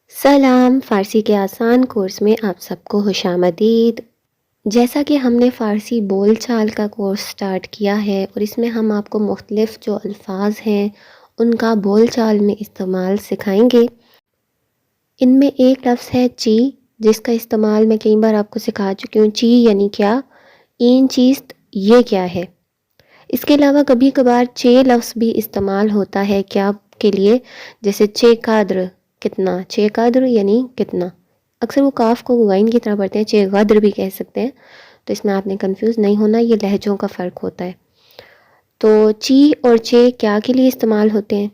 سلام، فارسی کے آسان کورس میں آپ سب کو خوش آمدید۔ جیسا کہ ہم نے فارسی بول چال کا کورس سٹارٹ کیا ہے اور اس میں ہم آپ کو مختلف جو الفاظ ہیں ان کا بول چال میں استعمال سکھائیں گے۔ ان میں ایک لفظ ہے چی، جس کا استعمال میں کئی بار آپ کو سکھا چکی ہوں۔ چی یعنی کیا، این چیست یہ کیا ہے۔ اس کے علاوہ کبھی کبھار چے لفظ بھی استعمال ہوتا ہے کیا کے لیے، جیسے چے قدر کتنا، چے قدر یعنی کتنا۔ اکثر وہ کاف کو غین کی طرح پڑھتے ہیں، چے قدر بھی کہہ سکتے ہیں، تو اس میں آپ نے کنفیوز نہیں ہونا، یہ لہجوں کا فرق ہوتا ہے۔ تو چی اور چے کیا کے لیے استعمال ہوتے ہیں۔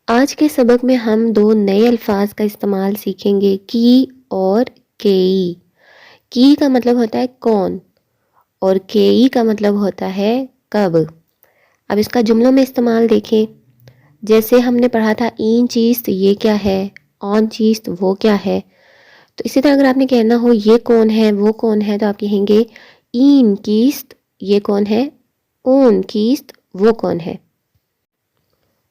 آج کے سبق میں ہم دو نئے الفاظ کا استعمال سیکھیں گے، کی اور کئی۔ کی کا مطلب ہوتا ہے کون اور کئی کا مطلب ہوتا ہے کب۔ اب اس کا جملوں میں استعمال دیکھیں، جیسے ہم نے پڑھا تھا این چیز یہ کیا ہے، آن چیز وہ کیا ہے۔ تو اسی طرح اگر آپ نے کہنا ہو یہ کون ہے وہ کون ہے، تو آپ کہیں گے این کیست یہ کون ہے، اون کیست وہ کون ہے۔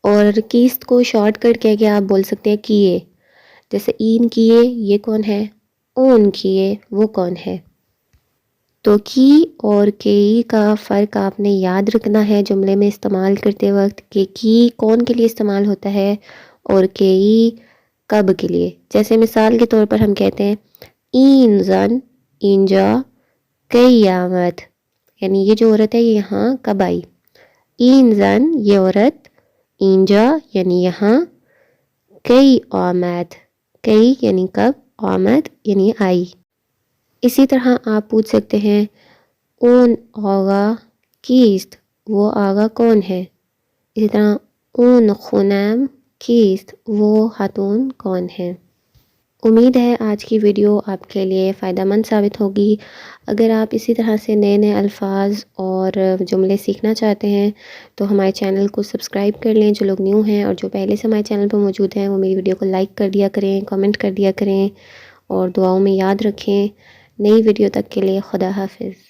اور کیست کو شارٹ کٹ کہہ کے آپ بول سکتے ہیں کیے، جیسے این کیے یہ کون ہے، اون کیے وہ کون ہے۔ تو کی اور کئی کا فرق آپ نے یاد رکھنا ہے جملے میں استعمال کرتے وقت، کہ کی کون کے لیے استعمال ہوتا ہے اور کئی کب کے لیے۔ جیسے مثال کے طور پر ہم کہتے ہیں این زن اینجا کئی آمد، یعنی یہ جو عورت ہے یہ یہاں کب آئی۔ این زن یہ عورت، اینجا یعنی یہاں، کئی آمد کئی یعنی کب، آمد یعنی آئی۔ اسی طرح آپ پوچھ سکتے ہیں اون آغا کیست وہ آغا کون ہے۔ اسی طرح اون خونم کیست وہ خاتون کون ہے۔ امید ہے آج کی ویڈیو آپ کے لیے فائدہ مند ثابت ہوگی۔ اگر آپ اسی طرح سے نئے نئے الفاظ اور جملے سیکھنا چاہتے ہیں تو ہمارے چینل کو سبسکرائب کر لیں، جو لوگ نیو ہیں، اور جو پہلے سے ہمارے چینل پر موجود ہیں وہ میری ویڈیو کو لائک کر دیا کریں، کمنٹ کر دیا کریں، اور دعاؤں میں یاد رکھیں۔ نئی ویڈیو تک کے لیے خدا حافظ۔